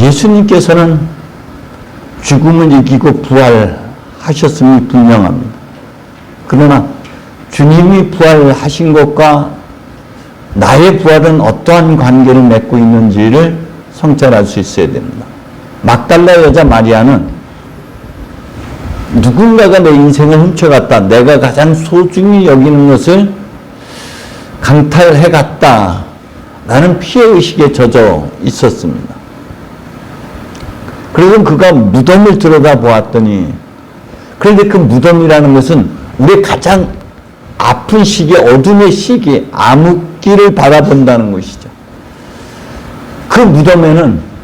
예수님께서는 죽음을 이기고 부활하셨음이 분명합니다. 그러나 주님이 부활하신 것과 나의 부활은 어떠한 관계를 맺고 있는지를 성찰할 수 있어야 됩니다. 막달라 여자 마리아는 누군가가 내 인생을 훔쳐갔다, 내가 가장 소중히 여기는 것을 강탈해갔다 라는 피해의식에 젖어 있었습니다. 그래서 그가 무덤을 들여다 보았더니, 그런데 그 무덤이라는 것은 우리의 가장 아픈 시기, 어둠의 시기, 암흑기를 바라본다는 것이죠. 그 무덤에는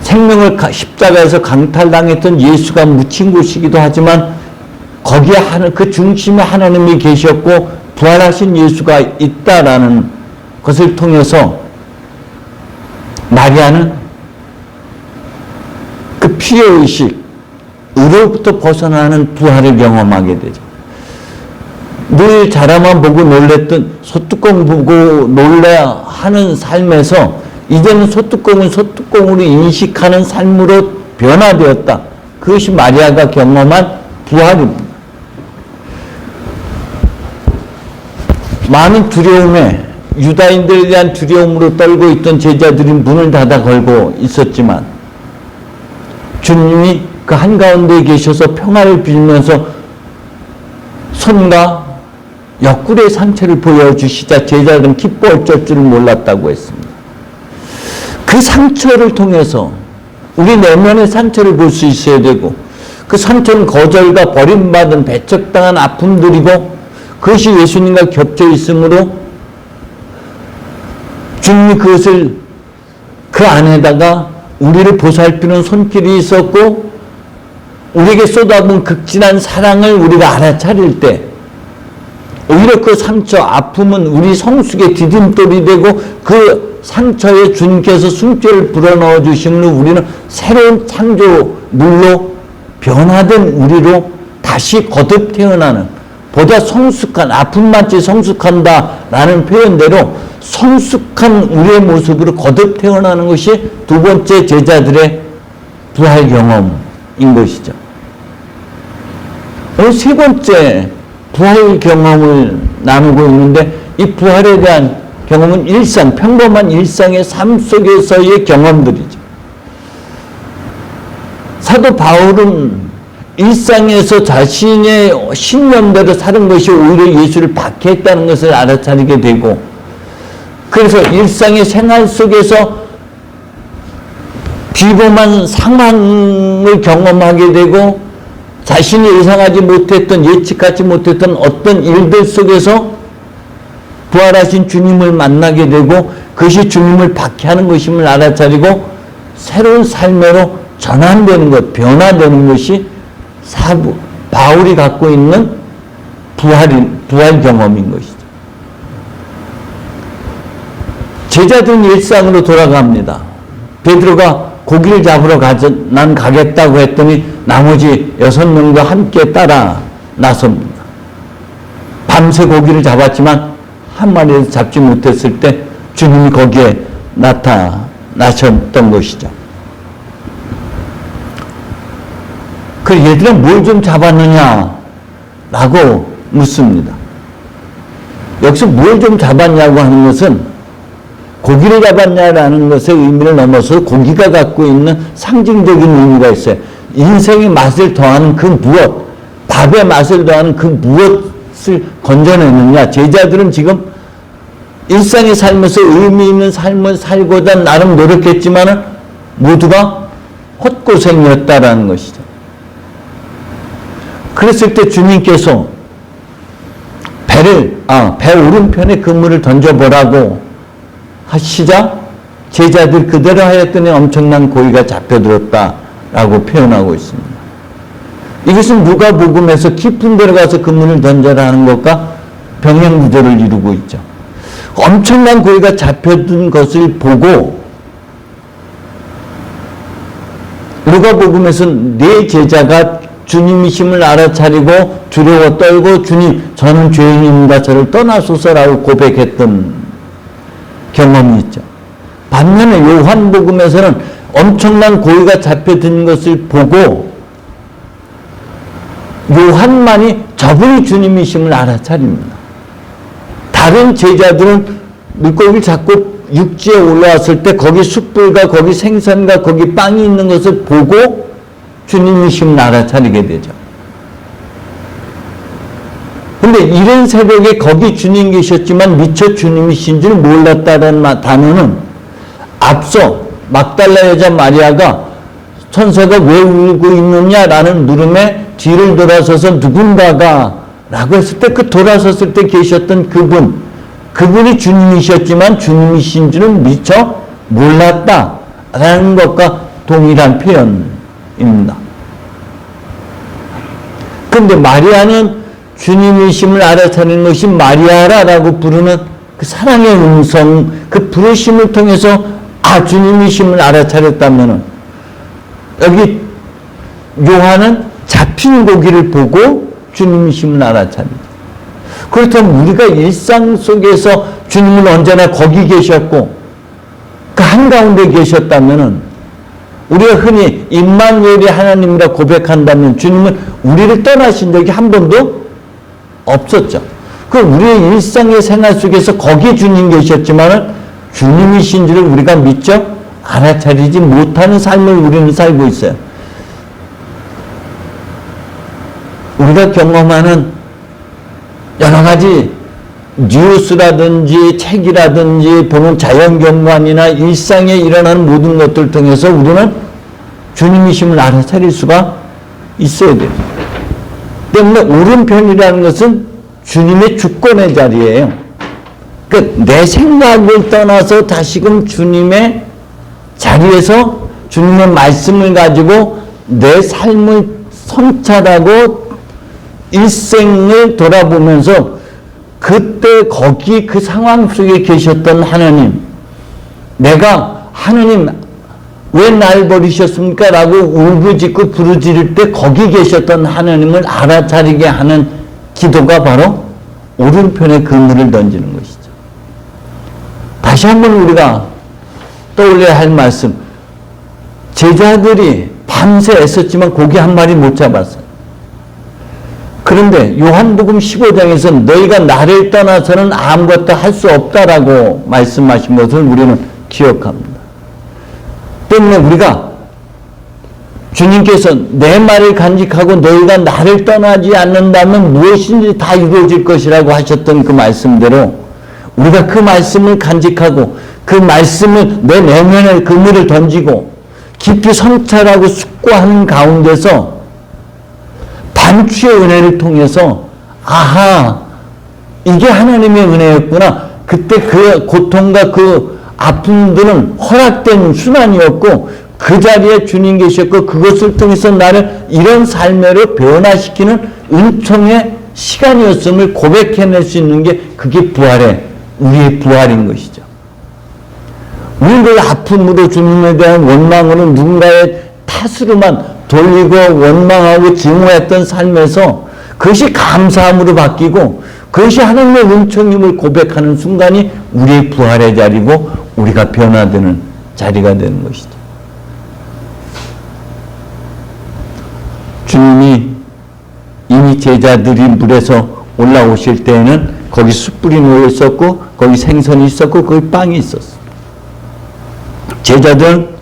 생명을 십자가에서 강탈당했던 예수가 묻힌 곳이기도 하지만 거기에 그 중심에 하나님이 계셨고 부활하신 예수가 있다라는 것을 통해서 마리아는 그 피해의식으로부터 벗어나는 부활을 경험하게 되죠. 늘 자라만 보고 놀랬던, 소뚜껑 보고 놀래하는 삶에서 이제는 소뚜껑을 소뚜껑으로 인식하는 삶으로 변화되었다. 그것이 마리아가 경험한 부활입니다. 많은 두려움에, 유다인들에 대한 두려움으로 떨고 있던 제자들이 문을 닫아 걸고 있었지만 주님이 그 한가운데에 계셔서 평화를 빌면서 손과 옆구리의 상처를 보여주시자 제자들은 기뻐 어쩔 줄을 몰랐다고 했습니다. 그 상처를 통해서 우리 내면의 상처를 볼 수 있어야 되고, 그 상처는 거절과 버림받은 배척당한 아픔들이고 그것이 예수님과 겹쳐 있으므로 주님이 그것을 그 안에다가 우리를 보살피는 손길이 있었고 우리에게 쏟아부은 극진한 사랑을 우리가 알아차릴 때 오히려 그 상처, 아픔은 우리 성숙의 디딤돌이 되고 그 상처에 주님께서 숨결을 불어넣어 주심으로 우리는 새로운 창조물로 변화된 우리로 다시 거듭 태어나는, 보다 성숙한, 아픔만치 성숙한다라는 표현대로 성숙한 우리의 모습으로 거듭 태어나는 것이 두 번째 제자들의 부활 경험인 것이죠. 오늘 세 번째 부활 경험을 나누고 있는데, 이 부활에 대한 경험은 일상, 평범한 일상의 삶 속에서의 경험들이죠. 사도 바울은 일상에서 자신의 신념대로 사는 것이 오히려 예수를 박해했다는 것을 알아차리게 되고, 그래서 일상의 생활 속에서 비범한 상황을 경험하게 되고 자신이 예상하지 못했던, 예측하지 못했던 어떤 일들 속에서 부활하신 주님을 만나게 되고 그것이 주님을 박해하는 것임을 알아차리고 새로운 삶으로 전환되는 것, 변화되는 것이 바울이 갖고 있는 부활 경험인 것이죠. 제자들은 일상으로 돌아갑니다. 베드로가 고기를 잡으러 난 가겠다고 했더니 나머지 6명과 함께 따라 나섭니다. 밤새 고기를 잡았지만 한 마리도 잡지 못했을 때 주님이 거기에 나타나셨던 것이죠. 그 얘들아 뭘 좀 잡았느냐 라고 묻습니다. 여기서 뭘 좀 잡았냐고 하는 것은 고기를 잡았냐라는 것의 의미를 넘어서 고기가 갖고 있는 상징적인 의미가 있어요. 인생의 맛을 더하는 그 무엇, 밥의 맛을 더하는 그 무엇을 건져내느냐. 제자들은 지금 일상의 삶에서 의미 있는 삶을 살고자 나름 노력했지만 모두가 헛고생이었다라는 것이죠. 그랬을 때 주님께서 배 오른편에 그물을 던져보라고 하시자 제자들 그대로 하였더니 엄청난 고기가 잡혀들었다라고 표현하고 있습니다. 이것은 누가복음에서 깊은 데로 가서 그물을 던져라 하는 것과 병행구조를 이루고 있죠. 엄청난 고기가 잡혀든 것을 보고 누가복음에서는 네 제자가 주님이심을 알아차리고 두려워 떨고 주님 저는 죄인입니다. 저를 떠나소서라고 고백했던 경험이 있죠. 반면에 요한복음에서는 엄청난 고기가 잡혀든 것을 보고 요한만이 저분이 주님이심을 알아차립니다. 다른 제자들은 물고기를 잡고 육지에 올라왔을 때 거기 숯불과 거기 생선과 거기 빵이 있는 것을 보고 주님이심을 알아차리게 되죠. 근데 이른 새벽에 거기 주님 계셨지만 미처 주님이신 줄 몰랐다는 단어는 앞서 막달라 여자 마리아가 천사가 왜 울고 있느냐라는 물음에 뒤를 돌아서서 누군가가 라고 했을 때 그 돌아섰을 때 계셨던 그분이 주님이셨지만 주님이신 줄은 미처 몰랐다라는 것과 동일한 표현입니다. 그런데 마리아는 주님이심을 알아차리는 것이 마리아라고 부르는 그 사랑의 음성, 그 부르심을 통해서 주님이심을 알아차렸다면은 여기 요한은 잡힌 고기를 보고 주님이심을 알아차립니다. 그렇다면 우리가 일상 속에서 주님은 언제나 거기 계셨고 그 한가운데 계셨다면은 우리가 흔히 임마누엘이 하나님이라 고백한다면 주님은 우리를 떠나신 적이 한 번도 없었죠. 그 우리의 일상의 생활 속에서 거기 주님 계셨지만은 주님이신 줄을 우리가 미처 알아차리지 못하는 삶을 우리는 살고 있어요. 우리가 경험하는 여러 가지 뉴스라든지 책이라든지 보는 자연경관이나 일상에 일어나는 모든 것들 통해서 우리는 주님이심을 알아차릴 수가 있어야 돼요. 때문에 오른편이라는 것은 주님의 주권의 자리예요. 그러니까 내 생각을 떠나서 다시금 주님의 자리에서 주님의 말씀을 가지고 내 삶을 성찰하고 일생을 돌아보면서 그때 거기 그 상황 속에 계셨던 하나님, 내가 하나님 왜 날 버리셨습니까? 라고 울부짖고 부르짖을 때 거기 계셨던 하나님을 알아차리게 하는 기도가 바로 오른편에 그물을 던지는 것이죠. 다시 한번 우리가 떠올려야 할 말씀, 제자들이 밤새 애썼지만 고기 한 마리 못 잡았어요. 그런데 요한복음 15장에서 너희가 나를 떠나서는 아무것도 할 수 없다라고 말씀하신 것을 우리는 기억합니다. 때문에 우리가 주님께서 내 말을 간직하고 너희가 나를 떠나지 않는다면 무엇인지 다 이루어질 것이라고 하셨던 그 말씀대로 우리가 그 말씀을 간직하고 그 말씀을 내 내면에 그물을 던지고 깊이 성찰하고 숙고하는 가운데서 반추의 은혜를 통해서 이게 하나님의 은혜였구나. 그때 그 고통과 그 아픔들은 허락된 순환이었고 그 자리에 주님 계셨고 그것을 통해서 나를 이런 삶으로 변화시키는 은총의 시간이었음을 고백해낼 수 있는 게 그게 우리의 부활인 것이죠. 우리는 그 아픔으로 주님에 대한 원망으로 누군가의 탓으로만 돌리고 원망하고 증오했던 삶에서 그것이 감사함으로 바뀌고 그것이 하나님의 은총임을 고백하는 순간이 우리의 부활의 자리고 우리가 변화되는 자리가 되는 것이죠. 주님이 이미 제자들이 물에서 올라오실 때에는 거기 숯불이 놓여 있었고 거기 생선이 있었고 거기 빵이 있었어. 제자들은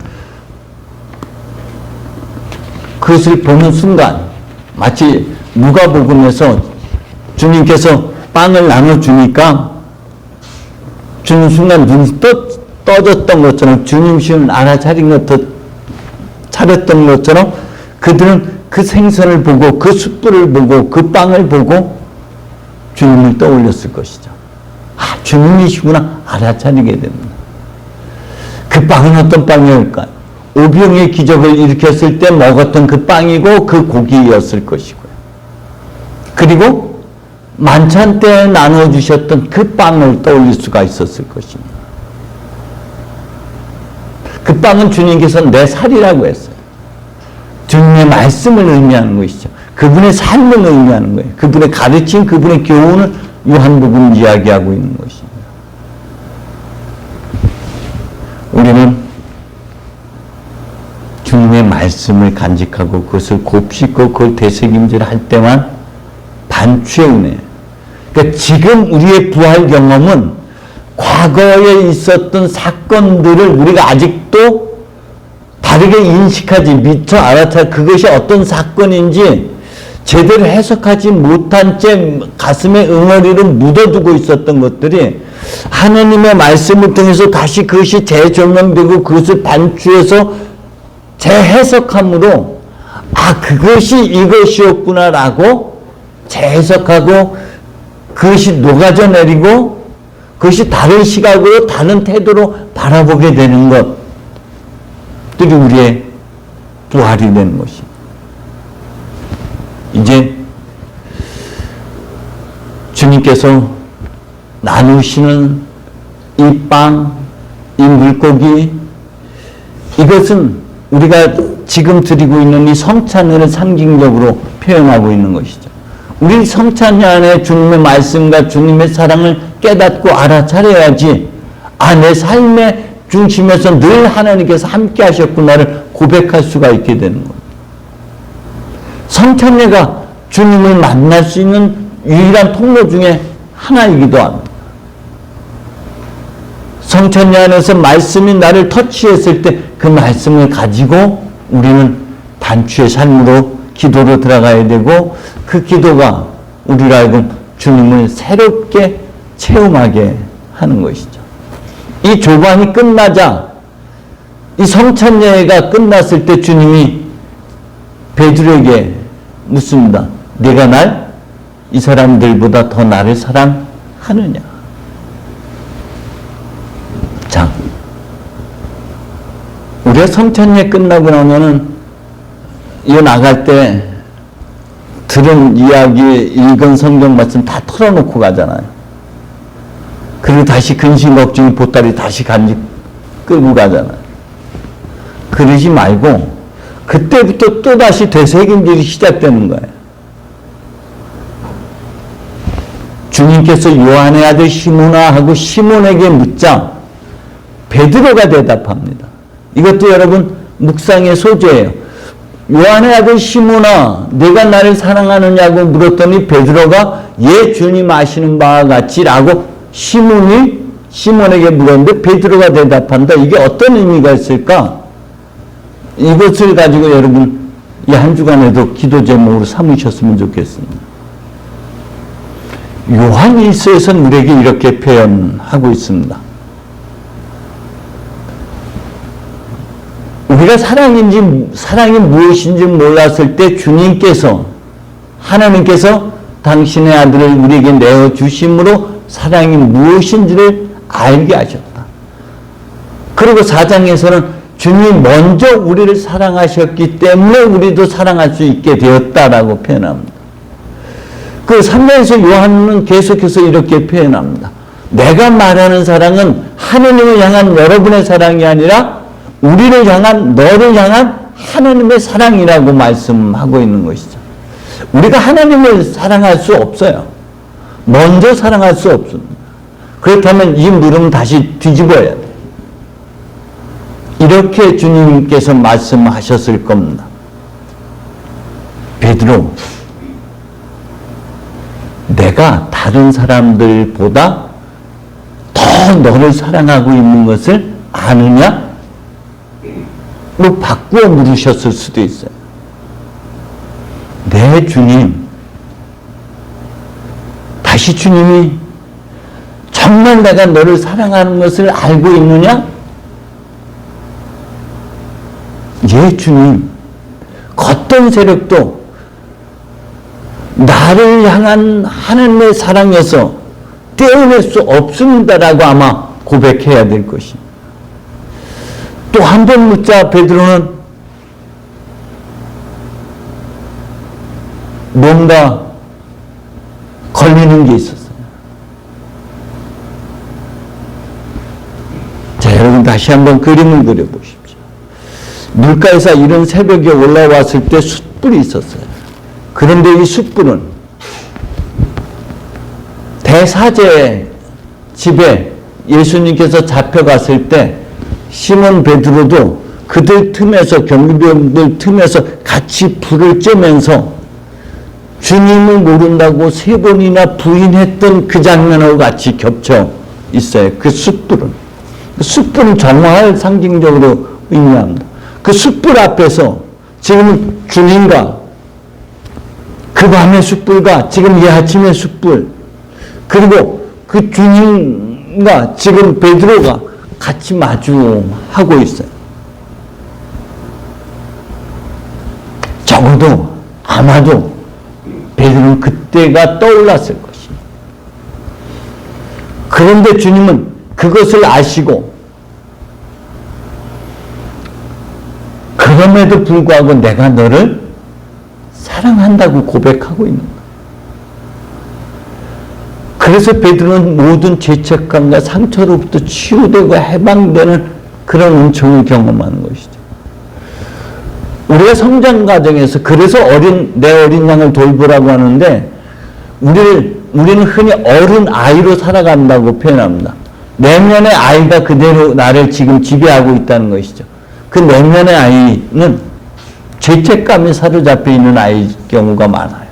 그것을 보는 순간 마치 누가복음에서 주님께서 빵을 나눠주니까 주는 순간 눈이 떠졌던 것처럼 주님심을 알아차린 차렸던 것처럼 그들은 그 생선을 보고 그 숯불을 보고 그 빵을 보고 주님을 떠올렸을 것이죠. 주님이시구나 알아차리게 됩니다. 그 빵은 어떤 빵이었을까요? 오병의 기적을 일으켰을 때 먹었던 그 빵이고 그 고기였을 것이고요. 그리고 만찬 때 나눠주셨던 그 빵을 떠올릴 수가 있었을 것입니다. 그 빵은 주님께서 내 살이라고 했어요. 주님의 말씀을 의미하는 것이죠. 그분의 삶을 의미하는 거예요. 그분의 가르침, 그분의 교훈을 요한복음 이야기하고 있는 것입니다. 우리는 주님의 말씀을 간직하고 그것을 곱씹고 그걸 되새김질할 때만 반추의 은혜. 그러니까 지금 우리의 부활 경험은 과거에 있었던 사건들을 우리가 아직도 다르게 인식하지 미처 알아차 그것이 어떤 사건인지 제대로 해석하지 못한 채 가슴에 응어리를 묻어두고 있었던 것들이 하나님의 말씀을 통해서 다시 그것이 재조명되고 그것을 반추해서 재해석함으로 아 그것이 이것이었구나라고 재해석하고 그것이 녹아져 내리고 그것이 다른 시각으로 다른 태도로 바라보게 되는 것들이 우리의 부활이 되는 것입니다. 이제 주님께서 나누시는 이 빵, 이 물고기 이것은 우리가 지금 드리고 있는 이 성찬을 상징적으로 표현하고 있는 것이죠. 우리 성찬 안에 주님의 말씀과 주님의 사랑을 깨닫고 알아차려야지 아, 내 삶의 중심에서 늘 하나님께서 함께 하셨구나를 고백할 수가 있게 되는 거예요. 성찬례가 주님을 만날 수 있는 유일한 통로 중에 하나이기도 합니다. 성찬례 안에서 말씀이 나를 터치했을 때 그 말씀을 가지고 우리는 단추의 삶으로 기도로 들어가야 되고 그 기도가 우리로 하여금 주님을 새롭게 체험하게 하는 것이죠. 이 조반이 끝나자 이 성찬례가 끝났을 때 주님이 베드로에게 묻습니다. 네가 날 이 사람들보다 더 나를 사랑하느냐? 자, 우리가 성찬례 끝나고 나면은 이거 나갈 때 들은 이야기, 읽은 성경 말씀 다 털어놓고 가잖아요. 그리고 다시 근심 걱정이 보따리 다시 간직 끌고 가잖아요. 그러지 말고 그때부터 또다시 되새김질이 시작되는 거예요. 주님께서 요한의 아들 시몬아 하고 시몬에게 묻자 베드로가 대답합니다. 이것도 여러분 묵상의 소재예요. 요한의 아들 시몬아 내가 나를 사랑하느냐고 물었더니 베드로가 예 주님 아시는 바와 같이 라고 시몬이 시몬에게 물었는데 베드로가 대답한다. 이게 어떤 의미가 있을까? 이것을 가지고 여러분 이 한 주간에도 기도 제목으로 삼으셨으면 좋겠습니다. 요한일서에서는 우리에게 이렇게 표현하고 있습니다. 우리가 사랑이 무엇인지 몰랐을 때 주님께서 하나님께서 당신의 아들을 우리에게 내어주심으로 사랑이 무엇인지를 알게 하셨다. 그리고 4장에서는 주님이 먼저 우리를 사랑하셨기 때문에 우리도 사랑할 수 있게 되었다라고 표현합니다. 그 3장에서 요한은 계속해서 이렇게 표현합니다. 내가 말하는 사랑은 하느님을 향한 여러분의 사랑이 아니라 우리를 향한 너를 향한 하나님의 사랑이라고 말씀하고 있는 것이죠. 우리가 하나님을 사랑할 수 없어요. 먼저 사랑할 수 없습니다. 그렇다면 이 물음은 다시 뒤집어야 돼요. 이렇게 주님께서 말씀하셨을 겁니다. 베드로, 내가 다른 사람들보다 더 너를 사랑하고 있는 것을 아느냐? 로 바꾸어 물으셨을 수도 있어요. 네, 주님. 다시 주님이 정말 내가 너를 사랑하는 것을 알고 있느냐? 예, 주님. 어떤 세력도 나를 향한 하나님의 사랑에서 떼어낼 수 없습니다라고 아마 고백해야 될 것입니다. 또 한 번 묻자 베드로는 뭔가 걸리는 게 있었어요. 자, 여러분 다시 한번 그림을 그려보십시오. 물가에서 이른 새벽에 올라왔을 때 숯불이 있었어요. 그런데 이 숯불은 대사제 집에 예수님께서 잡혀갔을 때 시몬 베드로도 그들 틈에서, 경비병들 틈에서 같이 불을 쬐면서 주님을 모른다고 3번이나 부인했던 그 장면하고 같이 겹쳐 있어요. 그 숯불은. 그 숯불은 정화를 상징적으로 의미합니다. 그 숯불 앞에서 지금 주님과 그 밤의 숯불과 지금 이 아침의 숯불, 그리고 그 주님과 지금 베드로가 같이 마주하고 있어요. 적어도 아마도 베드로는 그때가 떠올랐을 것입니다. 그런데 주님은 그것을 아시고 그럼에도 불구하고 내가 너를 사랑한다고 고백하고 있는 거예요. 그래서 베드로는 모든 죄책감과 상처로부터 치유되고 해방되는 그런 은총을 경험하는 것이죠. 우리가 성장 과정에서 그래서 내 어린 양을 돌보라고 하는데 우리는 흔히 어른 아이로 살아간다고 표현합니다. 내면의 아이가 그대로 나를 지금 지배하고 있다는 것이죠. 그 내면의 아이는 죄책감에 사로잡혀 있는 아이일 경우가 많아요.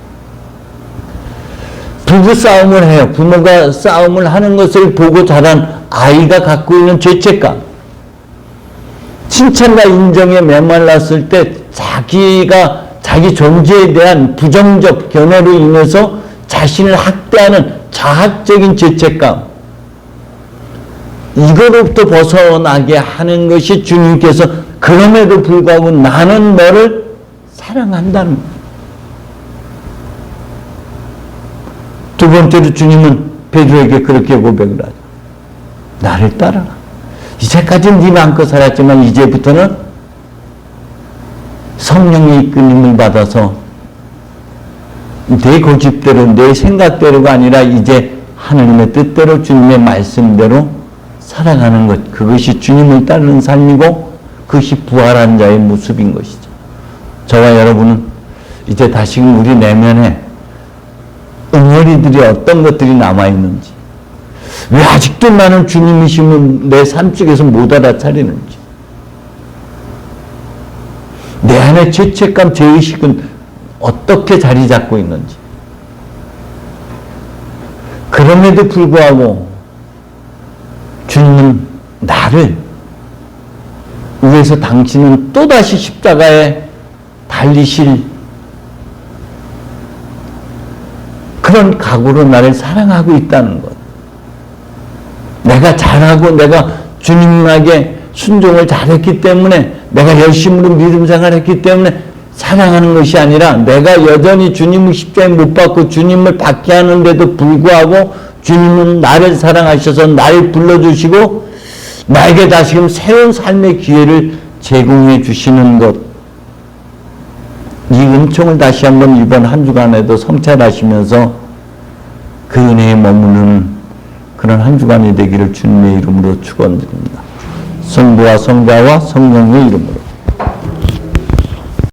부부 싸움을 해요. 부모가 싸움을 하는 것을 보고 자란 아이가 갖고 있는 죄책감. 칭찬과 인정에 메말랐을 때 자기 존재에 대한 부정적 견해로 인해서 자신을 학대하는 자학적인 죄책감. 이거로부터 벗어나게 하는 것이 주님께서 그럼에도 불구하고 나는 너를 사랑한다는 거예요. 두 번째로 주님은 베드로에게 그렇게 고백을 하죠. 나를 따라라. 이제까지는 네 마음껏 살았지만 이제부터는 성령의 이끌림을 받아서 내 고집대로 내 생각대로가 아니라 이제 하나님의 뜻대로 주님의 말씀대로 살아가는 것, 그것이 주님을 따르는 삶이고 그것이 부활한 자의 모습인 것이죠. 저와 여러분은 이제 다시금 우리 내면에 응어리들이 어떤 것들이 남아있는지, 왜 아직도 나는 주님이시면 내 삶 속에서 못 알아차리는지, 내 안에 죄책감, 죄의식은 어떻게 자리 잡고 있는지, 그럼에도 불구하고 주님은 나를 위해서 당신은 또다시 십자가에 달리실 그런 각오로 나를 사랑하고 있다는 것. 내가 잘하고 내가 주님에게 순종을 잘했기 때문에 내가 열심으로 믿음 생활했기 때문에 사랑하는 것이 아니라 내가 여전히 주님을 십자가에 못 박고 주님을 받게 하는데도 불구하고 주님은 나를 사랑하셔서 나를 불러주시고 나에게 다시금 새로운 삶의 기회를 제공해 주시는 것. 이 은총을 다시 한번 이번 한 주간에도 성찰하시면서 그 은혜에 머무는 그런 한 주간이 되기를 주님의 이름으로 축원드립니다. 성부와 성자와 성령의 이름으로.